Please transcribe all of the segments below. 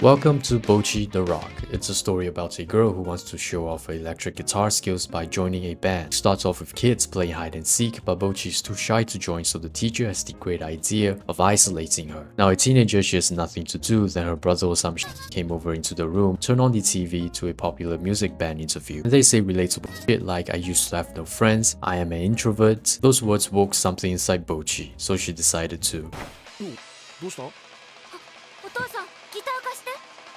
Welcome to Bocchi the Rock. It's a story about a girl who wants to show off her electric guitar skills by joining a band. It starts off with kids playing hide and seek, but Bocchi is too shy to join, so the teacher has the great idea of isolating her. Now a teenager, she has nothing to do, then her brother or some came over into the room, turned on the TV to a popular music band interview. And they say relatable shit like, I used to have no friends, I am an introvert. Those words woke something inside Bocchi, so she decided to.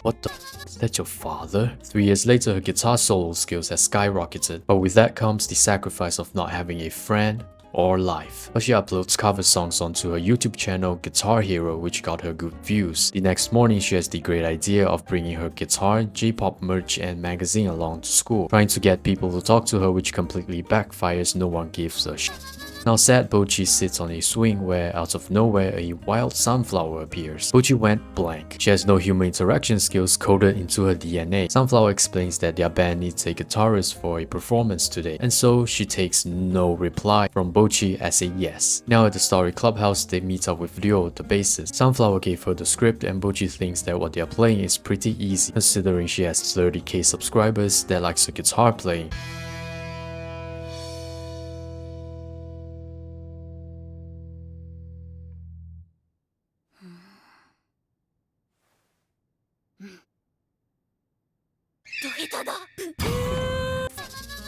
What the f? Is that your father? 3 years later, her guitar solo skills has skyrocketed, but with that comes the sacrifice of not having a friend or life. But she uploads cover songs onto her YouTube channel Guitar Hero, which got her good views. The next morning, she has the great idea of bringing her guitar, J-pop merch and magazine along to school, trying to get people to talk to her, which completely backfires. No one gives a shit. Now sad Bocchi sits on a swing where out of nowhere a wild sunflower appears. Bocchi went blank. She has no human interaction skills coded into her DNA. Sunflower explains that their band needs a guitarist for a performance today, and so she takes no reply from Bocchi as a yes. Now at the Starry Clubhouse, they meet up with Ryo, the bassist. Sunflower gave her the script and Bocchi thinks that what they are playing is pretty easy, considering she has 30k subscribers that likes her guitar playing.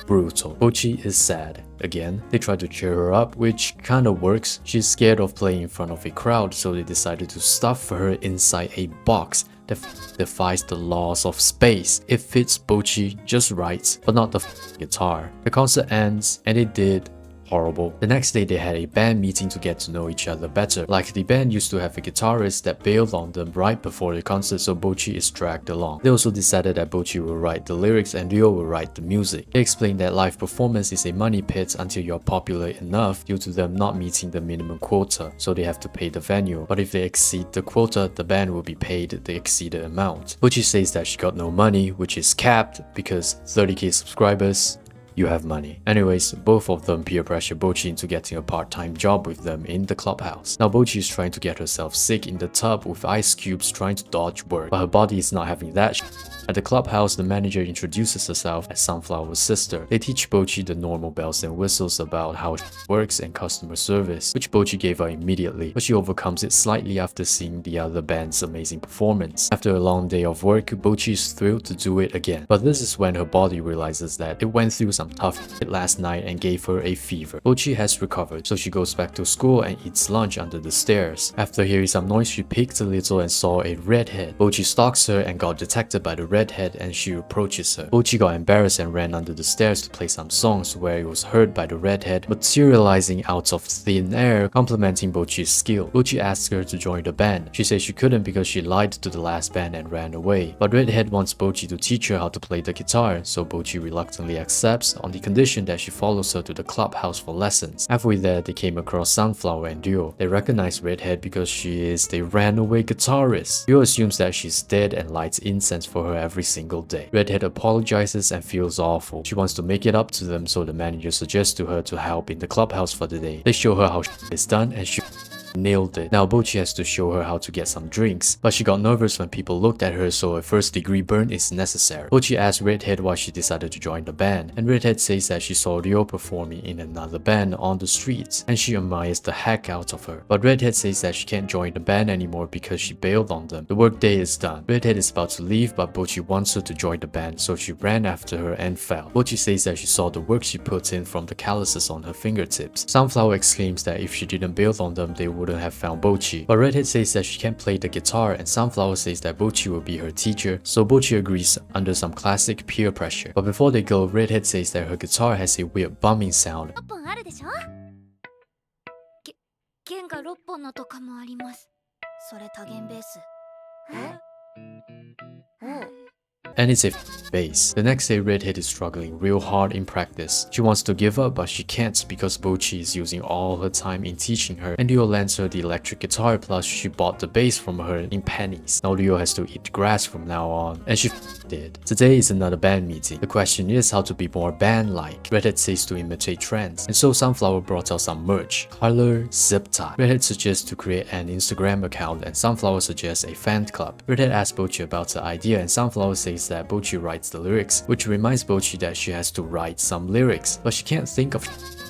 Brutal. Bocchi is sad. Again, they try to cheer her up, which kinda works. She's scared of playing in front of a crowd, so they decided to stuff her inside a box that defies the laws of space. It fits Bocchi just right, but not the guitar. The concert ends, and it did horrible. The next day they had a band meeting to get to know each other better. Like the band used to have a guitarist that bailed on them right before the concert, so Bocchi is dragged along. They also decided that Bocchi will write the lyrics and Ryo will write the music. They explained that live performance is a money pit until you're popular enough due to them not meeting the minimum quota, so they have to pay the venue. But if they exceed the quota, the band will be paid the exceeded amount. Bocchi says that she got no money, which is capped because 30k subscribers, you have money. Anyways, both of them peer pressure Bocchi into getting a part-time job with them in the clubhouse. Now Bocchi is trying to get herself sick in the tub with ice cubes trying to dodge work, but her body is not having that shit. At the clubhouse, the manager introduces herself as Sunflower's sister. They teach Bocchi the normal bells and whistles about how it works and customer service, which Bocchi gave her immediately, but she overcomes it slightly after seeing the other band's amazing performance. After a long day of work, Bocchi is thrilled to do it again, but this is when her body realizes that it went through some tough shit last night and gave her a fever. Bocchi has recovered, so she goes back to school and eats lunch under the stairs. After hearing some noise, she peeked a little and saw a redhead. Bocchi stalks her and got detected by the redhead, and she approaches her. Bocchi got embarrassed and ran under the stairs to play some songs, where it was heard by the redhead materializing out of thin air, complimenting Bocchi's skill. Bocchi asked her to join the band. She said she couldn't because she lied to the last band and ran away. But redhead wants Bocchi to teach her how to play the guitar, so Bocchi reluctantly accepts on the condition that she follows her to the clubhouse for lessons. Halfway there, they came across Sunflower and Ryo. They recognize redhead because she is the runaway guitarist. Ryo assumes that she's dead and lights incense for her every single day. Redhead apologizes and feels awful. She wants to make it up to them, so the manager suggests to her to help in the clubhouse for the day. They show her how it's done and she nailed it. Now Bocchi has to show her how to get some drinks, but she got nervous when people looked at her, so a first degree burn is necessary. Bocchi asks Redhead why she decided to join the band, and Redhead says that she saw Ryo performing in another band on the streets, and she admires the heck out of her. But Redhead says that she can't join the band anymore because she bailed on them. The workday is done. Redhead is about to leave, but Bocchi wants her to join the band, so she ran after her and fell. Bocchi says that she saw the work she put in from the calluses on her fingertips. Sunflower exclaims that if she didn't bail on them, they wouldn't have found Bocchi. But Redhead says that she can't play the guitar, and Sunflower says that Bocchi will be her teacher, so Bocchi agrees under some classic peer pressure. But before they go, Redhead says that her guitar has a weird bumming sound. And it's a bass. The next day, Redhead is struggling real hard in practice. She wants to give up, but she can't because Bocchi is using all her time in teaching her, and Leo lends her the electric guitar, plus she bought the bass from her in pennies. Now Leo has to eat grass from now on, and she did. Today is another band meeting. The question is how to be more band-like. Redhead says to imitate trends, and so Sunflower brought out some merch. Color zip tie. Redhead suggests to create an Instagram account, and Sunflower suggests a fan club. Redhead asks Bocchi about the idea, and Sunflower says that Bocchi writes the lyrics, which reminds Bocchi that she has to write some lyrics, but she can't think of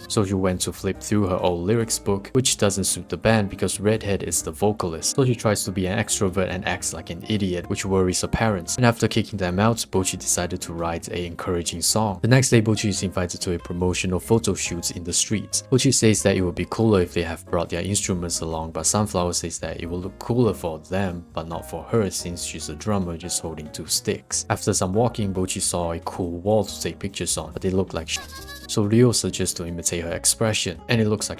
so she went to flip through her old lyrics book, which doesn't suit the band because Redhead is the vocalist. So she tries to be an extrovert and acts like an idiot, which worries her parents. And after kicking them out, Bocchi decided to write an encouraging song. The next day, Bocchi is invited to a promotional photo shoot in the streets. Bocchi says that it would be cooler if they have brought their instruments along, but Sunflower says that it will look cooler for them, but not for her since she's a drummer just holding 2 sticks. After some walking, Bocchi saw a cool wall to take pictures on, but they looked like so Leo suggests to imitate her expression, and it looks like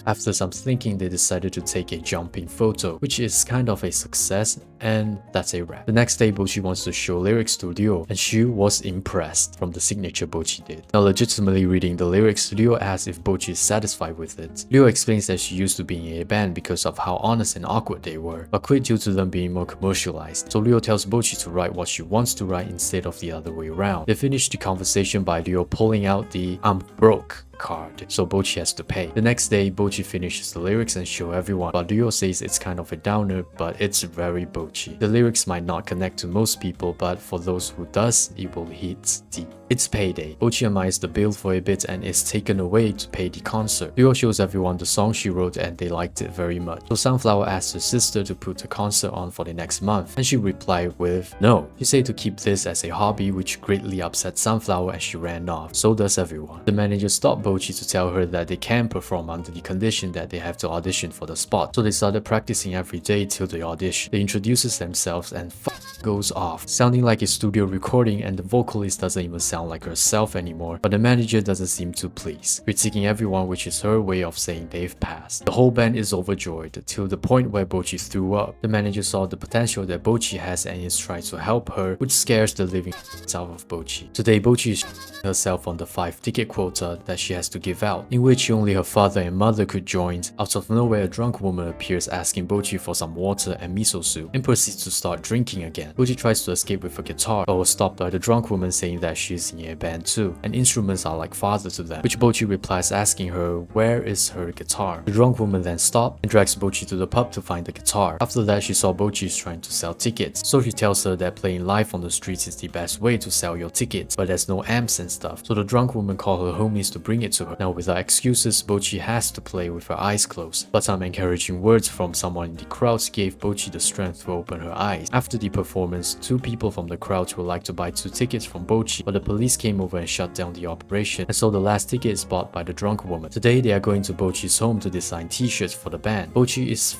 After some thinking, they decided to take a jumping photo, which is kind of a success, and that's a wrap. The next day, Bocchi wants to show lyrics to Leo, and she was impressed from the signature Bocchi did. Now, legitimately reading the lyrics, Leo asks if Bocchi is satisfied with it. Leo explains that she used to be in a band because of how honest and awkward they were, but quit due to them being more commercialized. So Leo tells Bocchi to write what she wants to write instead of the other way around. They finish the conversation by Leo pulling out the "I'm broke" card, so Bocchi has to pay. The next day, Bocchi finishes the lyrics and show everyone, but Leo says it's kind of a downer, but it's very Bocchi. The lyrics might not connect to most people, but for those who does, it will hit deep. It's payday. Bocchi admires the bill for a bit and is taken away to pay the concert. Leo shows everyone the song she wrote and they liked it very much. So Sunflower asks her sister to put the concert on for the next month, and she replied with no. She said to keep this as a hobby, which greatly upset Sunflower and she ran off. So does everyone. The manager stopped Bocchi to tell her that they can perform under the condition that they have to audition for the spot. So they started practicing every day till the audition. They introduces themselves and goes off, sounding like a studio recording, and the vocalist doesn't even sound like herself anymore, but the manager doesn't seem too pleased, critiquing everyone, which is her way of saying they've passed. The whole band is overjoyed, till the point where Bocchi threw up. The manager saw the potential that Bocchi has and is trying to help her, which scares the living out of Bocchi. Today, Bocchi is herself on the 5-ticket quota that she has to give out, in which only her father and mother could join. Out of nowhere, a drunk woman appears asking Bocchi for some water and miso soup, and proceeds to start drinking again. Bocchi tries to escape with a guitar, but was stopped by the drunk woman saying that she's in a band too, and instruments are like father to them, which Bocchi replies asking her where is her guitar. The drunk woman then stops and drags Bocchi to the pub to find the guitar. After that, she saw Bocchi is trying to sell tickets, so she tells her that playing live on the streets is the best way to sell your tickets, but there's no amps and stuff. So the drunk woman called her homies to bring it to her. Now without excuses, Bocchi has to play with her eyes closed, but some encouraging words from someone in the crowd gave Bocchi the strength to open her eyes. After the performance, 2 people from the crowd would like to buy 2 tickets from Bocchi, but the police came over and shut down the operation, and so the last ticket is bought by the drunk woman. Today they are going to Bocchi's home to design t-shirts for the band. Bocchi is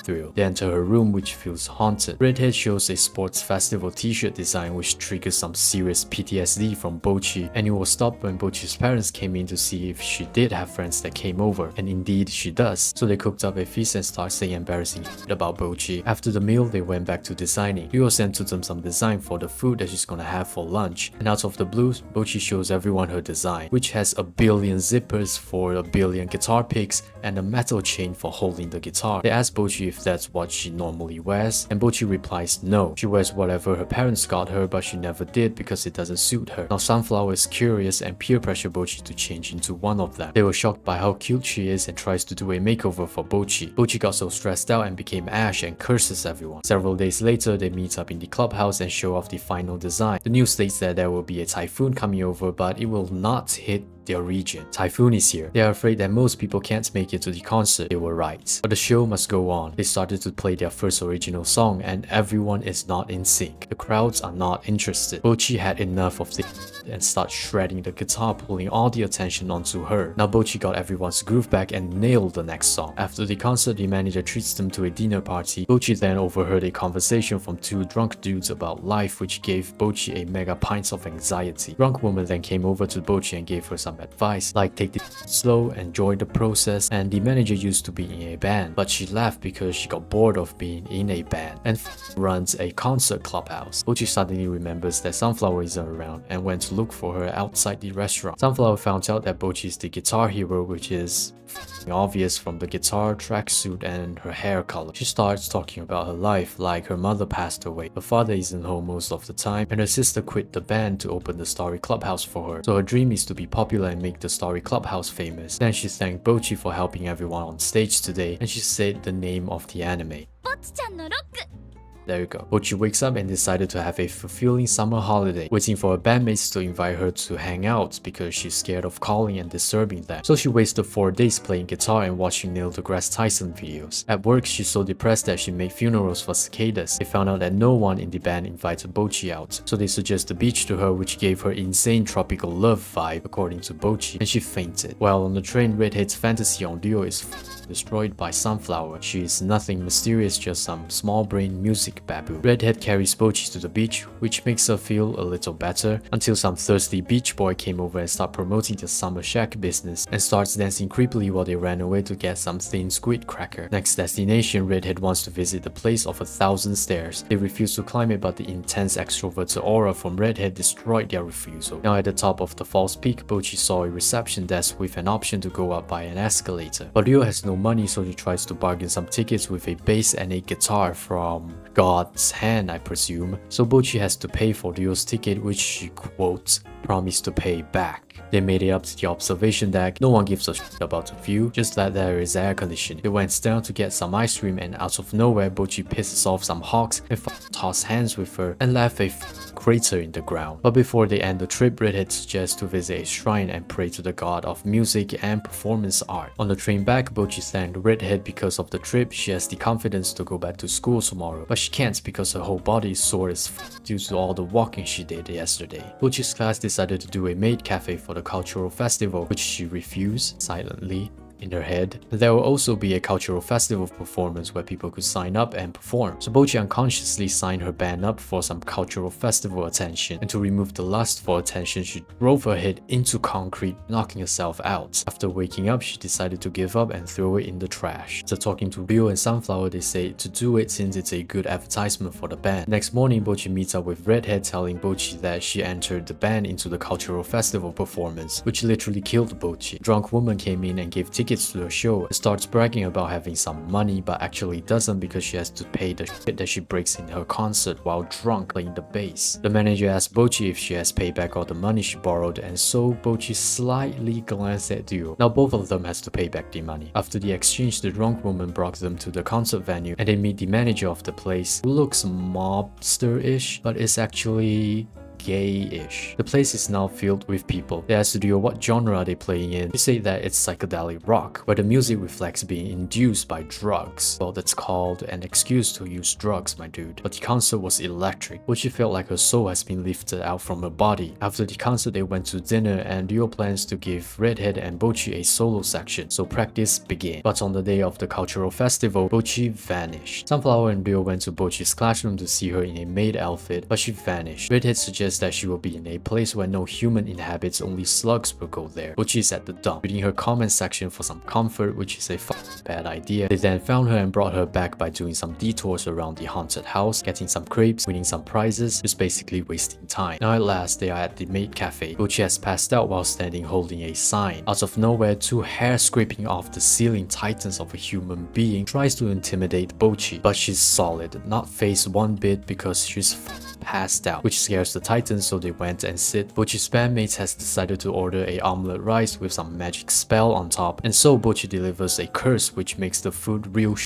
thrilled. They enter her room, which feels haunted. Redhead shows a sports festival t-shirt design which triggers some serious PTSD from Bocchi, and it was stopped when Bocchi's parents came in to see if she did have friends that came over, and indeed she does. So they cooked up a feast and started saying embarrassing about Bocchi. After the meal, they went back to designing. Leo sent to them some design for the food that she's gonna have for lunch, and out of the blue, Bocchi shows everyone her design, which has a billion zippers for a billion guitar picks and a metal chain for holding the guitar. They ask Bocchi if that's what she normally wears, and Bocchi replies no. She wears whatever her parents got her, but she never did because it doesn't suit her. Now Sunflower is curious and peer pressure Bocchi to change into one of them. They were shocked by how cute she is and tries to do a makeover for Bocchi. Bocchi got so stressed out and became ash and curses everyone. Several days later, they meet up in the clubhouse and show off the final design. The news states that there will be a typhoon coming over, but it will not hit their region. Typhoon is here. They are afraid that most people can't make it to the concert. They were right. But the show must go on. They started to play their first original song and everyone is not in sync. The crowds are not interested. Bocchi had enough of the and started shredding the guitar, pulling all the attention onto her. Now Bocchi got everyone's groove back and nailed the next song. After the concert, the manager treats them to a dinner party. Bocchi then overheard a conversation from 2 drunk dudes about life, which gave Bocchi a mega pints of anxiety. Drunk woman then came over to Bocchi and gave her some some advice, like take it slow, enjoy the process, and the manager used to be in a band, but she left because she got bored of being in a band and runs a concert clubhouse. Bocchi suddenly remembers that Sunflower isn't around and went to look for her outside the restaurant. Sunflower found out that Bocchi is the guitar hero, which is obvious from the guitar, tracksuit, and her hair color. She starts talking about her life, like her mother passed away, her father isn't home most of the time, and her sister quit the band to open the Story Clubhouse for her. So her dream is to be popular and make the Story Clubhouse famous. Then she thanked Bocchi for helping everyone on stage today, and she said the name of the anime. There you go. Bocchi wakes up and decided to have a fulfilling summer holiday, waiting for her bandmates to invite her to hang out because she's scared of calling and disturbing them. So she wasted 4 days playing guitar and watching Neil deGrasse Tyson videos. At work, she's so depressed that she made funerals for cicadas. They found out that no one in the band invited Bocchi out, so they suggest the beach to her, which gave her insane tropical love vibe according to Bocchi, and she fainted. While on the train, Redhead's fantasy on Dio is destroyed by Sunflower. She is nothing mysterious, just some small brain music baboon. Redhead carries Bocchi to the beach, which makes her feel a little better, until some thirsty beach boy came over and started promoting the summer shack business and starts dancing creepily while they ran away to get some thin squid cracker. Next destination, Redhead wants to visit the place of 1,000 stairs. They refuse to climb it, but the intense extroverted aura from Redhead destroyed their refusal. Now at the top of the false peak, Bocchi saw a reception desk with an option to go up by an escalator. But Rio has no money, so he tries to bargain some tickets with a bass and a guitar from God's hand, I presume. So Bocchi has to pay for Rio's ticket, which she quotes, promised to pay back. They made it up to the observation deck. No one gives a shit about the view, just that there is air conditioning. They went down to get some ice cream, and out of nowhere, Bocchi pisses off some hawks and toss hands with her and left a crater in the ground. But before they end the trip, Redhead suggests to visit a shrine and pray to the god of music and performance art. On the train back, Bocchi thanked Redhead because of the trip. She has the confidence to go back to school tomorrow, but she can't because her whole body is sore as due to all the walking she did yesterday. Bocchi's class decided to do a maid cafe for the cultural festival, which she refused silently. In her head, there will also be a cultural festival performance where people could sign up and perform. So Bocchi unconsciously signed her band up for some cultural festival attention, and to remove the lust for attention, she drove her head into concrete, knocking herself out. After waking up, she decided to give up and throw it in the trash. After talking to Rio and Sunflower, they say to do it since it's a good advertisement for the band. Next morning, Bocchi meets up with Redhead, telling Bocchi that she entered the band into the cultural festival performance, which literally killed Bocchi. A drunk woman came in and gave tickets to the show and starts bragging about having some money, but actually doesn't because she has to pay the shit that she breaks in her concert while drunk playing the bass. The manager asks Bocchi if she has paid back all the money she borrowed, and so Bocchi slightly glances at Dio. Now both of them has to pay back the money. After the exchange, the drunk woman brought them to the concert venue and they meet the manager of the place, who looks mobster-ish, but is actually gay-ish. The place is now filled with people. They asked Dio what genre are they playing in. They say that it's psychedelic rock, where the music reflects being induced by drugs. Well, that's called an excuse to use drugs, my dude. But the concert was electric, which she felt like her soul has been lifted out from her body. After the concert, they went to dinner, and Dio plans to give Redhead and Bocchi a solo section, so practice began. But on the day of the cultural festival, Bocchi vanished. Sunflower and Dio went to Bocchi's classroom to see her in a maid outfit, but she vanished. Redhead suggests that she will be in a place where no human inhabits, only slugs will go there. Bocchi is at the dump, reading her comment section for some comfort, which is a bad idea. They then found her and brought her back by doing some detours around the haunted house, getting some crepes, winning some prizes, just basically wasting time. Now at last, they are at the maid cafe. Bocchi has passed out while standing holding a sign. Out of nowhere, 2 hair scraping off the ceiling titans of a human being tries to intimidate Bocchi, but she's solid, not phased one bit because she's passed out, which scares the titans, so they went and sit. Bocchi's bandmates has decided to order a omelette rice with some magic spell on top, and so Bocchi delivers a curse which makes the food real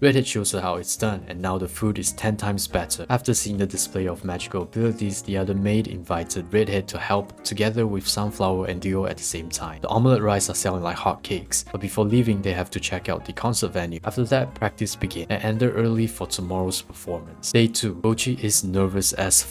Redhead shows her how it's done, and now the food is 10 times better. After seeing the display of magical abilities, the other maid invited Redhead to help, together with Sunflower and Dio at the same time. The omelette rice are selling like hotcakes, but before leaving, they have to check out the concert venue. After that, practice began and ended early for tomorrow's performance. Day 2, Bocchi is nervous as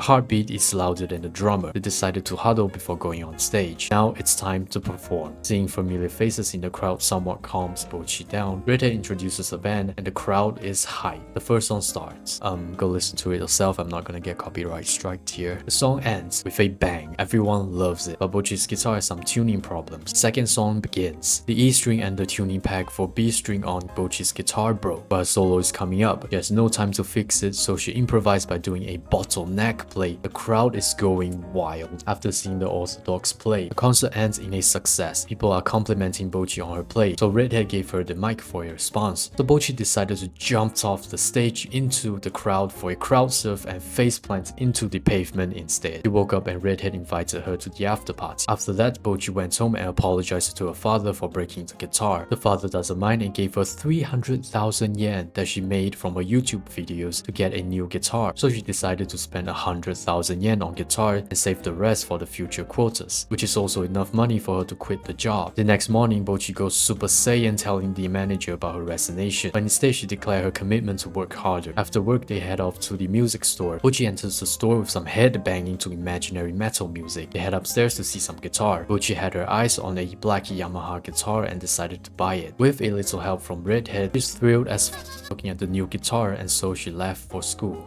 The heartbeat is louder than the drummer. They decided to huddle before going on stage. Now it's time to perform. Seeing familiar faces in the crowd somewhat calms Bocchi down. Redhead introduces a band and the crowd is hyped. The first song starts. Go listen to it yourself. I'm not gonna get copyright striked here. The song ends with a bang. Everyone loves it, but Bocchi's guitar has some tuning problems. Second song begins. The E string and the tuning peg for B string on Bocchi's guitar broke, but her solo is coming up. She has no time to fix it, so she improvised by doing a bottleneck play. The crowd is going wild after seeing the orthodox play. The concert ends in a success. People are complimenting Bocchi on her play, so Redhead gave her the mic for a response. So Bocchi decided to jump off the stage into the crowd for a crowd surf and faceplant into the pavement instead. She woke up and Redhead invited her to the after party. After that, Bocchi went home and apologized to her father for breaking the guitar. The father doesn't mind and gave her 300,000 yen that she made from her YouTube videos to get a new guitar. So she decided to spend 100,000 yen on guitar and save the rest for the future quotas, which is also enough money for her to quit the job. The next morning, Bocchi goes Super Saiyan telling the manager about her resignation, but instead she declared her commitment to work harder. After work, they head off to the music store. Bocchi enters the store with some head banging to imaginary metal music. They head upstairs to see some guitar. Bocchi had her eyes on a black Yamaha guitar and decided to buy it. With a little help from Redhead, she's thrilled as looking at the new guitar, and so she left for school.